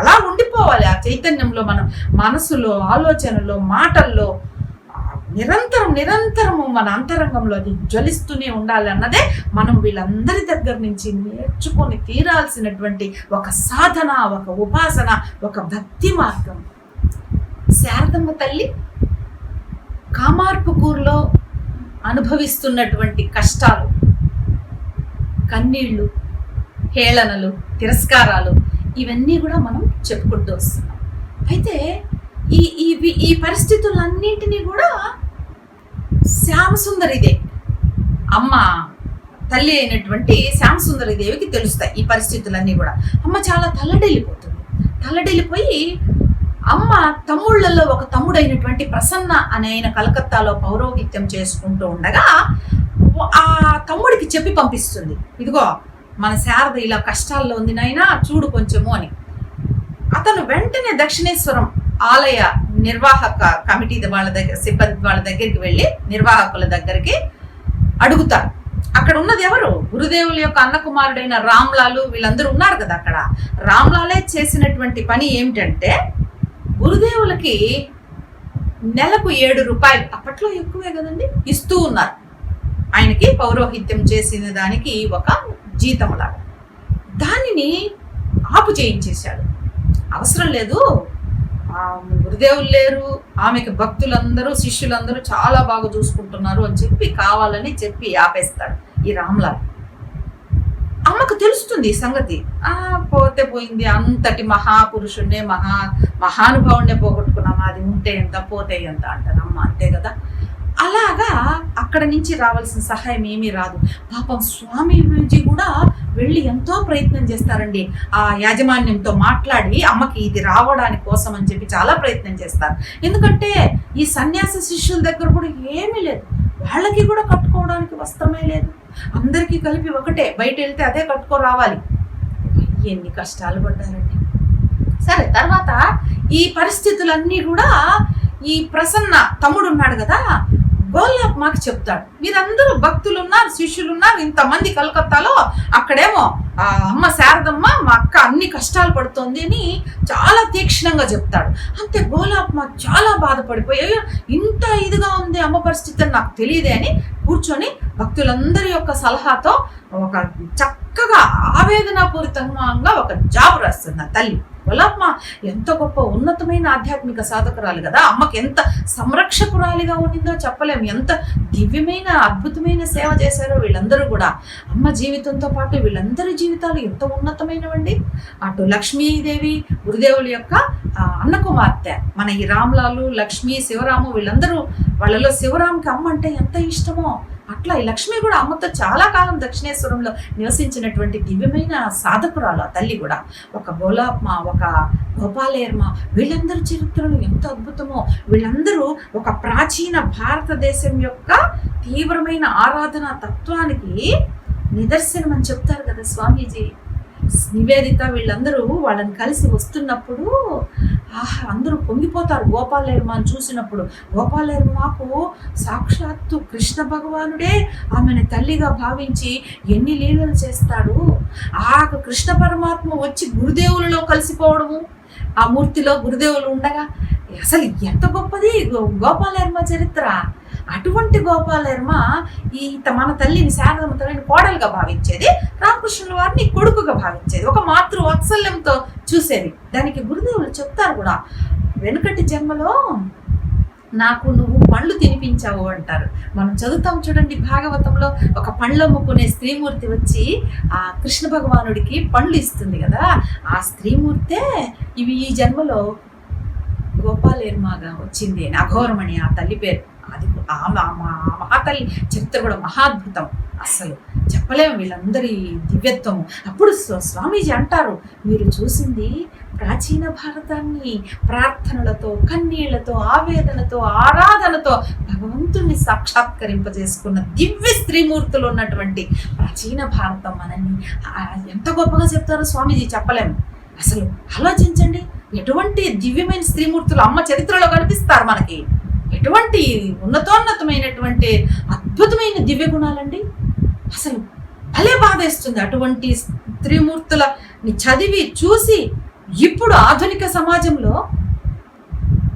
అలా ఉండిపోవాలి. ఆ చైతన్యంలో మనం మనసులో, ఆలోచనలో, మాటల్లో నిరంతరము మన అంతరంగంలో అది జ్వలిస్తూనే ఉండాలి అన్నదే మనం వీళ్ళందరి దగ్గర నుంచి నేర్చుకొని తీరాల్సినటువంటి ఒక సాధన, ఒక ఉపాసన, ఒక భక్తి మార్గం. శారదమ్మ తల్లి కామార్పుకూరులో అనుభవిస్తున్నటువంటి కష్టాలు, కన్నీళ్లు, హేళనలు, తిరస్కారాలు ఇవన్నీ కూడా మనం చెప్పుకుంటూ వస్తున్నాం. అయితే ఈ పరిస్థితులన్నింటినీ కూడా శ్యామసుందరిదేవి, అమ్మ తల్లి అయినటువంటి శ్యామసుందరిదేవికి తెలుస్తాయి ఈ పరిస్థితులన్నీ కూడా. అమ్మ చాలా తల్లడిల్లిపోయి అమ్మ తమ్ముళ్లలో ఒక తమ్ముడైనటువంటి ప్రసన్న అనే ఆయన కలకత్తాలో పౌరోహిత్యం చేసుకుంటూ ఉండగా ఆ తమ్ముడికి చెప్పి పంపిస్తుంది, ఇదిగో మన శారద ఇలా కష్టాల్లో ఉంది నాయనా, చూడు కొంచెము అని. అతను వెంటనే దక్షిణేశ్వరం ఆలయ నిర్వాహక కమిటీ వాళ్ళ దగ్గర, సిబ్బంది వాళ్ళ దగ్గరికి వెళ్ళి నిర్వాహకుల దగ్గరికి అడుగుతారు. అక్కడ ఉన్నది ఎవరు? గురుదేవుల యొక్క అన్న కుమారుడైన రామ్లాలు, వీళ్ళందరూ ఉన్నారు కదా అక్కడ. రామ్లాలే చేసినటువంటి పని ఏమిటంటే గురుదేవులకి నెలకు 7 రూపాయలు, అప్పట్లో ఎక్కువే కదండి, ఇస్తూ ఉన్నారు. ఆయనకి పౌరోహిత్యం చేసిన దానికి ఒక జీతంలాగా. దానిని ఆపు చేయించేశాడు. అవసరం లేదు, గురుదేవులు లేరు, ఆమెకి భక్తులందరూ, శిష్యులందరూ చాలా బాగా చూసుకుంటున్నారు అని చెప్పి కావాలని చెప్పి ఆపేస్తాడు ఈ రామ్లాల్. అమ్మకు తెలుస్తుంది ఈ సంగతి. పోతే పోయింది, అంతటి మహాపురుషుణ్ణే, మహానుభావుణ్ణే పోగొట్టుకున్నాం, అది ఉంటే ఎంత పోతే ఎంత అంటారు అమ్మ, అంతే కదా. అలాగా అక్కడ నుంచి రావాల్సిన సహాయం ఏమీ రాదు. పాపం స్వామీజీ కూడా వెళ్ళి ఎంతో ప్రయత్నం చేస్తారండి. ఆ యాజమాన్యంతో మాట్లాడి అమ్మకి ఇది రావడానికి కోసం అని చెప్పి చాలా ప్రయత్నం చేస్తారు. ఎందుకంటే ఈ సన్యాస శిష్యుల దగ్గర కూడా ఏమీ లేదు, వాళ్ళకి కూడా కట్టుకోవడానికి వస్త్రమే లేదు. అందరికీ కలిపి ఒకటే, బయట వెళ్తే అదే కట్టుకో రావాలి. ఎన్ని కష్టాలు పడ్డారండి. సరే, తర్వాత ఈ పరిస్థితులన్నీ కూడా ఈ ప్రసన్న తమ్ముడు ఉన్నాడు కదా, గోలాప్మాకి చెప్తాడు, మీరందరూ భక్తులు ఉన్నారు, శిష్యులు ఉన్నారు, ఇంతమంది కలకత్తాలో, అక్కడేమో ఆ అమ్మ శారదమ్మ మా అక్క అన్ని కష్టాలు పడుతోంది అని చాలా తీక్షణంగా చెప్తాడు. అంతే గోలాప్మ చాలా బాధపడిపోయి, అయ్యో ఇంత ఇదిగా ఉంది అమ్మ పరిస్థితి అని నాకు తెలియదే అని కూర్చొని భక్తులందరి యొక్క సలహాతో ఒక చక్కగా ఆవేదనాపూరితంగా ఒక జాబు రాస్తుంది ఆ తల్లి. గోలాప్మ ఎంత గొప్ప ఉన్నతమైన ఆధ్యాత్మిక సాధకురాలు కదా, అమ్మకి ఎంత సంరక్షకురాలిగా ఉండిందో చెప్పలేము. ఎంత దివ్యమైన అద్భుతమైన సేవ చేశారో వీళ్ళందరూ కూడా. అమ్మ జీవితంతో పాటు వీళ్ళందరి జీవితాలు ఎంత ఉన్నతమైనవండి. అటు లక్ష్మీదేవి గురుదేవుల యొక్క అన్న కుమార్తె మన ఈ రామ్లాలు, లక్ష్మి, శివరాము, వీళ్ళందరూ, వాళ్ళలో శివరాంకి అమ్మ అంటే ఎంత ఇష్టమో అట్లా ఈ లక్ష్మి కూడా అమ్మతో చాలా కాలం దక్షిణేశ్వరంలో నివసించినటువంటి దివ్యమైన సాధకురాలు ఆ తల్లి కూడా. ఒక గోలాప్మ, ఒక గోపాలేర్మ, వీళ్ళందరి చరిత్రలు ఎంత అద్భుతమో. వీళ్ళందరూ ఒక ప్రాచీన భారతదేశం యొక్క తీవ్రమైన ఆరాధనా తత్వానికి నిదర్శనం అని చెప్తారు కదా స్వామీజీ. నివేదిత వీళ్ళందరూ వాళ్ళని కలిసి వస్తున్నప్పుడు అందరూ పొంగిపోతారు గోపాలేర్మని చూసినప్పుడు. గోపాలేర్మకు సాక్షాత్తు కృష్ణ భగవానుడే ఆమెను తల్లిగా భావించి ఎన్ని లీలలు చేస్తాడు. ఆ కృష్ణ పరమాత్మ వచ్చి గురుదేవులలో కలిసిపోవడము, ఆ మూర్తిలో గురుదేవులు ఉండగా అసలు ఎంత గొప్పది గోపాలేర్మ చరిత్ర. అటువంటి గోపాలేర్మ ఈ మన తల్లిని, శారదమ్మ తల్లిని కోడలుగా భావించేది, రామకృష్ణుల వారిని కొడుకుగా భావించేది, ఒక మాతృ వాత్సల్యంతో చూసేది. దానికి గురుదేవులు చెప్తారు కూడా, వెనుకటి జన్మలో నాకు నువ్వు పండ్లు తినిపించావు అంటారు. మనం చదువుతాం చూడండి భాగవతంలో, ఒక పండ్లు అమ్ముకునే స్త్రీమూర్తి వచ్చి ఆ కృష్ణ భగవానుడికి పండ్లు ఇస్తుంది కదా, ఆ స్త్రీమూర్తే ఇవి ఈ జన్మలో గోపాలేర్మగా వచ్చింది అని, అఘోరమణి ఆ తల్లి పేరు. అది మహాతల్లి చరిత్ర కూడా మహాద్భుతం, అసలు చెప్పలేము వీళ్ళందరి దివ్యత్వము. అప్పుడు స్వామీజీ అంటారు, మీరు చూసింది ప్రాచీన భారతాన్ని ప్రార్థనలతో, కన్నీళ్లతో, ఆవేదనతో, ఆరాధనతో భగవంతుణ్ణి సాక్షాత్కరింపజేసుకున్న దివ్య స్త్రీమూర్తులు ఉన్నటువంటి ప్రాచీన భారతం మనని ఎంత గొప్పగా చెప్తారో స్వామీజీ చెప్పలేము. అసలు ఆలోచించండి, ఎటువంటి దివ్యమైన స్త్రీమూర్తులు అమ్మ చరిత్రలో కనిపిస్తారు మనకి. ఎటువంటి ఉన్నతోన్నతమైనటువంటి అద్భుతమైన దివ్య గుణాలండి. అసలు భలే బాధేస్తుంది అటువంటి స్త్రీమూర్తులని చదివి చూసి. ఇప్పుడు ఆధునిక సమాజంలో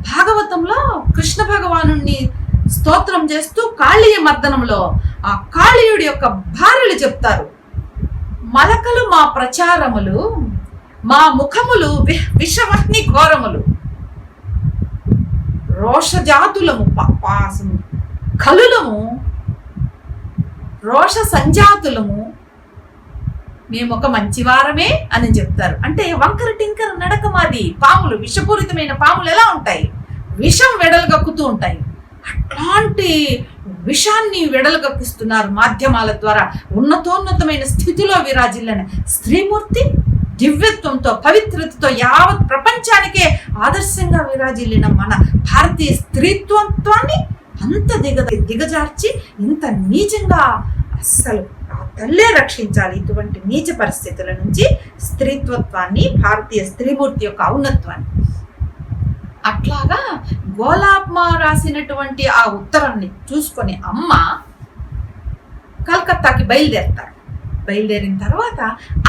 భాగవతంలో కృష్ణ భగవాను స్తోత్రం చేస్తూ కాళీయ మర్దనంలో ఆ కాళీయుడి యొక్క భార్యలు చెప్తారు, మలకలు మా ప్రచారములు, మా ముఖములు విషవహ్ని ఘోరములు, రోషజాతులము కలులము, రోష సంజాతులము, మేమొక మంచివారమే అని చెప్తారు. అంటే వంకర టింకర నడక మాది. పాములు, విషపూరితమైన పాములు ఎలా ఉంటాయి, విషం వెడలుగక్కుతూ ఉంటాయి. అట్లాంటి విషాన్ని వెడలుగక్కిస్తున్నారు మాధ్యమాల ద్వారా. ఉన్నతోన్నతమైన స్థితిలో విరాజిల్లని స్త్రీమూర్తి దివ్యత్వంతో, పవిత్రతతో యావత్ ప్రపంచానికే ఆదర్శంగా విరాజిల్లిన మన భారతీయ స్త్రీత్వాన్ని అంత దిగజార్చి ఇంత నీచంగా, అస్సలు ఆ తల్లే రక్షించాలి ఇటువంటి నీచ పరిస్థితుల నుంచి స్త్రీత్వత్వాన్ని, భారతీయ స్త్రీమూర్తి యొక్క ఔన్నత్వాన్ని. అట్లాగా గోలాప్మ రాసినటువంటి ఆ ఉత్తరాన్ని చూసుకొని అమ్మ కలకత్తాకి బయలుదేరతారు. బయలుదేరిన తర్వాత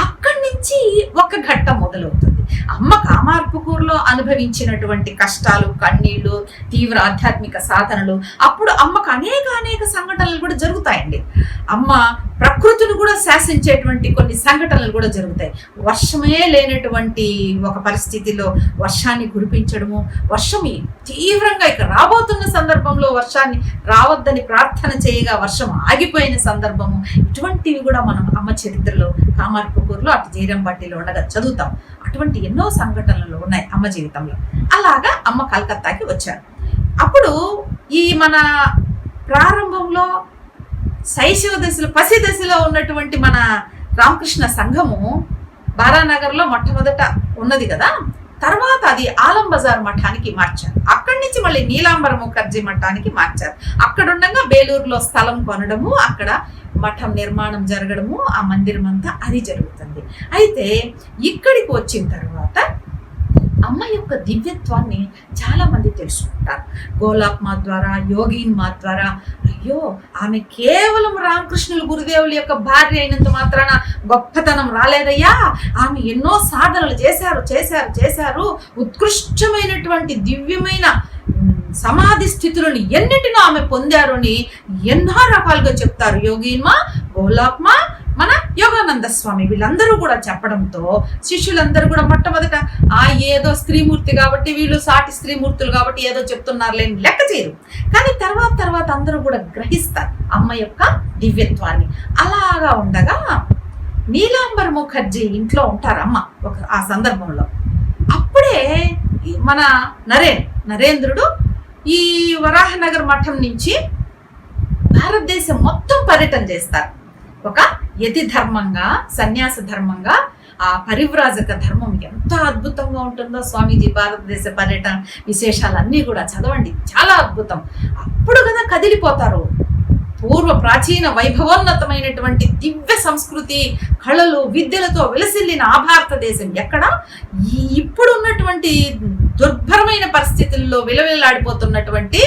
అక్కడి నుంచి ఒక ఘట్టం మొదలవుతుంది. అమ్మ కామార్పుకూరులో అనుభవించినటువంటి కష్టాలు, కన్నీళ్లు, తీవ్ర ఆధ్యాత్మిక సాధనలు, అప్పుడు అమ్మకు అనేక సంఘటనలు కూడా జరుగుతాయండి. అమ్మ ప్రకృతిని కూడా శాసించేటువంటి కొన్ని సంఘటనలు కూడా జరుగుతాయి. వర్షమే లేనటువంటి ఒక పరిస్థితిలో వర్షాన్ని కురిపించడము, వర్షం తీవ్రంగా ఇక రాబోతున్న సందర్భంలో వర్షాన్ని రావద్దని ప్రార్థన చేయగా వర్షం ఆగిపోయిన సందర్భము, ఇటువంటివి కూడా మనం అమ్మ చరిత్రలో కామార్పుకూరులో అటు జైరంబట్టిలో ఉండగా చదువుతాం. అటువంటి ఎన్నో సంఘటనలు ఉన్నాయి అమ్మ జీవితంలో. అలాగా అమ్మ కలకత్తాకి వచ్చారు. అప్పుడు ఈ మన ప్రారంభంలో శైశవ దశలో పసి దశలో ఉన్నటువంటి మన రామకృష్ణ సంఘము బారానగర్లో మొట్టమొదట ఉన్నది కదా. తర్వాత అది ఆలం బజార్ మఠానికి మార్చారు. అక్కడి నుంచి మళ్ళీ నీలాంబర ముఖర్జీ మఠానికి మార్చారు. అక్కడ ఉండగా బేలూరులో స్థలం కొనడము, అక్కడ మఠం నిర్మాణం జరగడము, ఆ మందిరం అంతా అది జరుగుతుంది. అయితే ఇక్కడికి వచ్చిన తర్వాత అమ్మ యొక్క దివ్యత్వాన్ని చాలా మంది తెలుసుకుంటారు. గోలాప్మా ద్వారా, యోగిన్మా ద్వారా. అయ్యో, ఆమె కేవలం రామకృష్ణుల గురుదేవుల యొక్క భార్య అయినంత మాత్రాన గొప్పతనం రాలేదయ్యా. ఆమె ఎన్నో సాధనలు చేశారు. ఉత్కృష్టమైనటువంటి దివ్యమైన సమాధి స్థితులను ఎన్నిటినో ఆమె పొందారు అని ఎన్నో రకాలుగా చెప్తారు. యోగిన్మా, గోలాప్మా, మన యోగానంద స్వామి వీళ్ళందరూ కూడా చెప్పడంతో శిష్యులందరూ కూడా మొట్టమొదట ఏదో స్త్రీమూర్తి కాబట్టి, వీళ్ళు సాటి స్త్రీమూర్తులు కాబట్టి ఏదో చెప్తున్నారు లేని లెక్క చేయరు. కానీ తర్వాత అందరూ కూడా గ్రహిస్తారు అమ్మ యొక్క దివ్యత్వాన్ని. అలాగా ఉండగా నీలాంబర్ ముఖర్జీ ఇంట్లో ఉంటారు అమ్మ ఆ సందర్భంలో. అప్పుడే మన నరేంద్రుడు ఈ వరాహనగర్ మఠం నుంచి భారతదేశం మొత్తం పర్యటన చేస్తారు. ఒక యతి ధర్మంగా, సన్యాస ధర్మంగా. ఆ పరివ్రాజక ధర్మం ఎంత అద్భుతంగా ఉంటుందో స్వామీజీ భారతదేశ పర్యటన విశేషాలన్నీ కూడా చదవండి, చాలా అద్భుతం. అప్పుడు కదా కదిలిపోతారు. పూర్వ ప్రాచీన వైభవోన్నతమైనటువంటి దివ్య సంస్కృతి, కళలు, విద్యలతో విలసిల్లిన ఆ భారతదేశం ఎక్కడ ఇప్పుడు ఉన్నటువంటి దుర్భరమైన పరిస్థితుల్లో విలవిల్లాడిపోతున్నటువంటి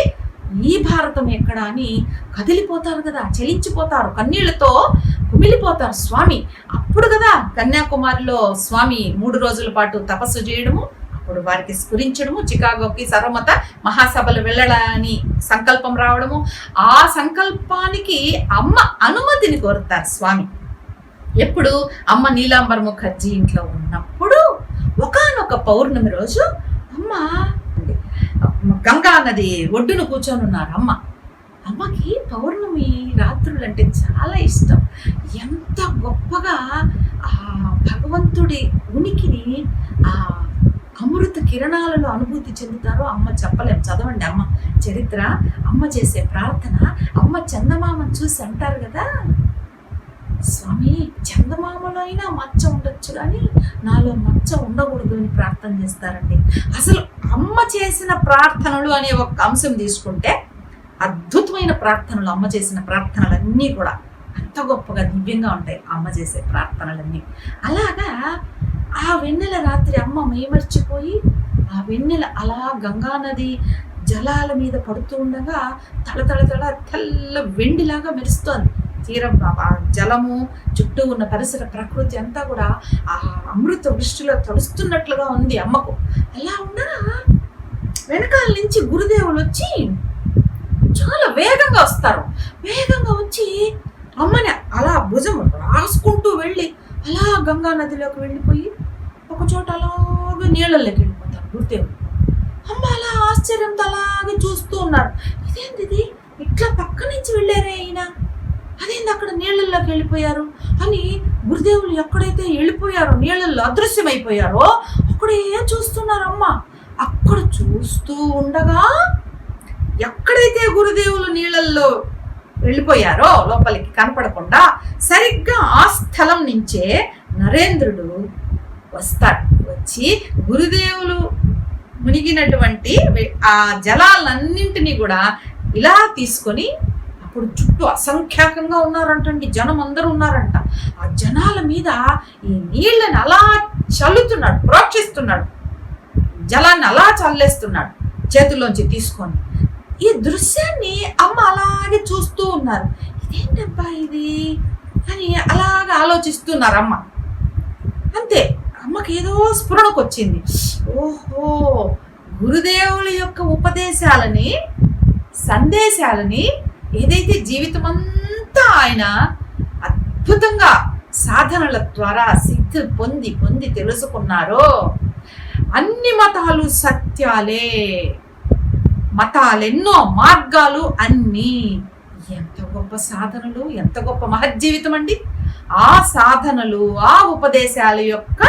ఈ భారతం ఎక్కడ అని కదిలిపోతారు కదా, చలించిపోతారు, కన్నీళ్లతో కుమిలిపోతారు స్వామి. అప్పుడు కదా కన్యాకుమారిలో స్వామి 3 రోజుల పాటు తపస్సు చేయడము, అప్పుడు వారికి స్ఫురించడము, చికాగోకి సర్వమత మహాసభలు వెళ్ళడాని సంకల్పం రావడము. ఆ సంకల్పానికి అమ్మ అనుమతిని కోరుతారు స్వామి. ఎప్పుడు అమ్మ నీలాంబర్ ముఖర్జీ ఇంట్లో ఉన్నప్పుడు ఒకానొక పౌర్ణమి రోజు అమ్మ గంగా నది ఒడ్డున కూర్చొని ఉన్నారు అమ్మ. అమ్మకి పౌర్ణమి రాత్రులు అంటే చాలా ఇష్టం. ఎంత గొప్పగా ఆ భగవంతుడి ఉనికిని ఆ అమృత కిరణాలలో అనుభూతి చెందుతారో అమ్మ చెప్పలేం. చదవండి అమ్మ చరిత్ర, అమ్మ చేసే ప్రార్థన. అమ్మ చందమామను చూసి అంటారు కదా, స్వామి చందమామలో అయినా మచ్చ ఉండొచ్చు కానీ నాలో మచ్చ ఉండకూడదు అని ప్రార్థన చేస్తారండి. అసలు అమ్మ చేసిన ప్రార్థనలు అనే ఒక అంశం తీసుకుంటే అద్భుతమైన ప్రార్థనలు, అమ్మ చేసిన ప్రార్థనలన్నీ కూడా అంత గొప్పగా దివ్యంగా ఉంటాయి అమ్మ చేసే ప్రార్థనలన్నీ. అలాగా ఆ వెన్నెల రాత్రి అమ్మ మైమర్చిపోయి ఆ వెన్నెల అలా గంగానది జలాల మీద పడుతూ ఉండగా తల తెల్ల వెండిలాగా మెరుస్తోంది. తీరం జలము, చుట్టూ ఉన్న పరిసర ప్రకృతి అంతా కూడా ఆ అమృత వృష్టిలో తడుస్తున్నట్లుగా ఉంది అమ్మకు. అలా ఉండగా వెనకాల నుంచి గురుదేవులు వచ్చి చాలా వేగంగా వస్తారు. వేగంగా వచ్చి అమ్మని అలా భుజం రాసుకుంటూ వెళ్ళి అలా గంగా నదిలోకి వెళ్ళిపోయి ఒక చోట అలాగే నీళ్ళల్లోకి వెళ్ళిపోతారు గురుదేవులు. అమ్మ అలా ఆశ్చర్యంతో అలాగే చూస్తూ ఉన్నారు. ఇదేంటిది ఇట్లా పక్క నుంచి వెళ్ళారే ఈయన, అదేంది అక్కడ నీళ్ళల్లోకి వెళ్ళిపోయారు అని గురుదేవులు ఎక్కడైతే వెళ్ళిపోయారో నీళ్ళల్లో అదృశ్యమైపోయారో అక్కడే చూస్తున్నారమ్మ. అక్కడ చూస్తూ ఉండగా ఎక్కడైతే గురుదేవులు నీళ్ళల్లో వెళ్ళిపోయారో లోపలికి కనపడకుండా సరిగ్గా ఆ స్థలం నుంచే నరేంద్రుడు వస్తాడు. వచ్చి గురుదేవులు మునిగినటువంటి ఆ జలాలన్నింటినీ కూడా ఇలా తీసుకొని, అప్పుడు చుట్టూ అసంఖ్యాకంగా ఉన్నారంటండి, జనం అందరూ ఉన్నారంట. ఆ జనాల మీద ఈ నీళ్ళని అలా చల్లుతున్నాడు, ప్రోక్షిస్తున్నాడు, జలాన్ని అలా చల్లేస్తున్నాడు చేతుల్లోంచి తీసుకొని. ఈ దృశ్యాన్ని అమ్మ అలాగే చూస్తూ ఉన్నారు. ఇదేంటబ్బా ఇది అని అలాగా ఆలోచిస్తున్నారు అమ్మ. అంతే, అమ్మకి ఏదో స్ఫురణకు వచ్చింది. ఓహో, గురుదేవుల యొక్క ఉపదేశాలని, సందేశాలని ఏదైతే జీవితమంతా ఆయన అద్భుతంగా సాధనల ద్వారా సిద్ధి పొంది తెలుసుకున్నారో, అన్ని మతాలు సత్యాలే, మతాలెన్నో, మార్గాలు అన్నీ. ఎంత గొప్ప సాధనలు, ఎంత గొప్ప మహజ్జీవితం అండి. ఆ సాధనలు, ఆ ఉపదేశాల యొక్క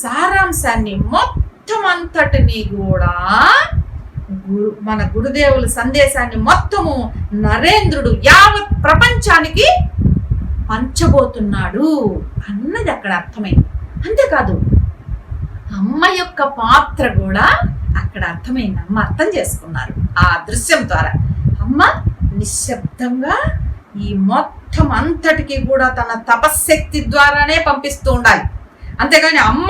సారాంశాన్ని మొత్తం అంతటినీ కూడా మన గురుదేవుల సందేశాన్ని మొత్తము నరేంద్రుడు యావత్ ప్రపంచానికి పంచబోతున్నాడు అన్నది అక్కడ అర్థమైంది. అంతేకాదు అమ్మ యొక్క పాత్ర కూడా అక్కడ అర్థమైంది. అమ్మ అర్థం చేసుకున్నారు ఆ దృశ్యం ద్వారా. అమ్మ నిశ్శబ్దంగా ఈ మొత్తం అంతటికి కూడా తన తపశ్శక్తి ద్వారానే పంపిస్తూ ఉండాలి. అంతేగాని అమ్మ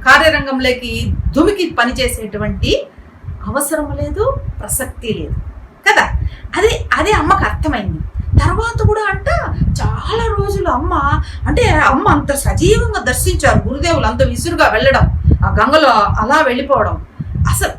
కార్యరంగంలోకి దుమికి పనిచేసేటువంటి అవసరం లేదు, ప్రసక్తి లేదు కదా. అదే అమ్మకు అర్థమైంది. తర్వాత కూడా చాలా రోజులు అమ్మ అంత సజీవంగా దర్శించారు గురుదేవులు. అంత విసురుగా వెళ్ళడం, ఆ గంగలో అలా వెళ్ళిపోవడం. అసలు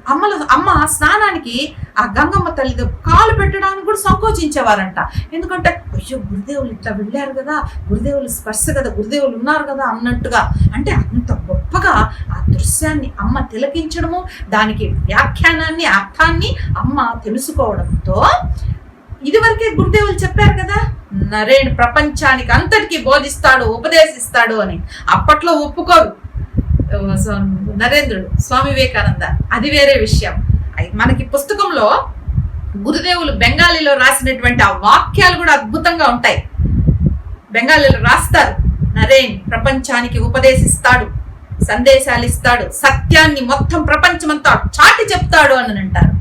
అమ్మ స్నానానికి ఆ గంగమ్మ తల్లి కాలు పెట్టడానికి కూడా సంకోచించేవారంట. ఎందుకంటే అయ్యో గురుదేవులు ఇట్లా వెళ్ళారు కదా, గురుదేవులు స్పర్శ కదా, గురుదేవులు ఉన్నారు కదా అన్నట్టుగా. అంటే అంత గొప్పగా ఆ దృశ్యాన్ని అమ్మ తిలకించడము, దానికి వ్యాఖ్యానాన్ని, అర్థాన్ని అమ్మ తెలుసుకోవడంతో ఇదివరకే గురుదేవులు చెప్పారు కదా, ప్రపంచానికి అంతటికీ బోధిస్తాడు, ఉపదేశిస్తాడు అని. అప్పట్లో ఒప్పుకోరు నరేంద్రుడు, స్వామి వివేకానంద, అది వేరే విషయం. మనకి పుస్తకంలో గురుదేవులు బెంగాలీలో రాసినటువంటి ఆ వాక్యాలు కూడా అద్భుతంగా ఉంటాయి. బెంగాలీలో రాస్తారు, ప్రపంచానికి ఉపదేశిస్తాడు, సందేశాలు ఇస్తాడు, సత్యాన్ని మొత్తం ప్రపంచమంతా చాటి చెప్తాడు అని అంటారు.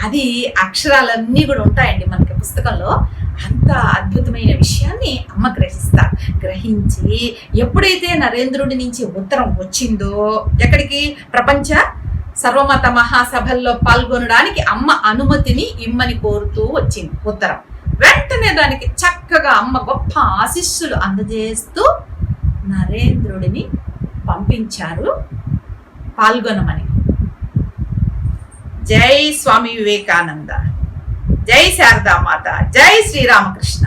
అది అక్షరాలన్నీ కూడా ఉంటాయండి మనకి పుస్తకంలో. అంత అద్భుతమైన విషయాన్ని అమ్మ గ్రహించి ఎప్పుడైతే నరేంద్రుడి నుంచి ఉత్తరం వచ్చిందో, ఎక్కడికి ప్రపంచ సర్వమత మహాసభల్లో పాల్గొనడానికి అమ్మ అనుమతిని ఇమ్మని కోరుతూ వచ్చింది ఉత్తరం. వెంటనే దానికి చక్కగా అమ్మ గొప్ప ఆశీస్సులు అందజేస్తూ నరేంద్రుడిని పంపించారు పాల్గొనమని. జై స్వామి వివేకానంద, జై శారదామాత, జై శ్రీరామకృష్ణ.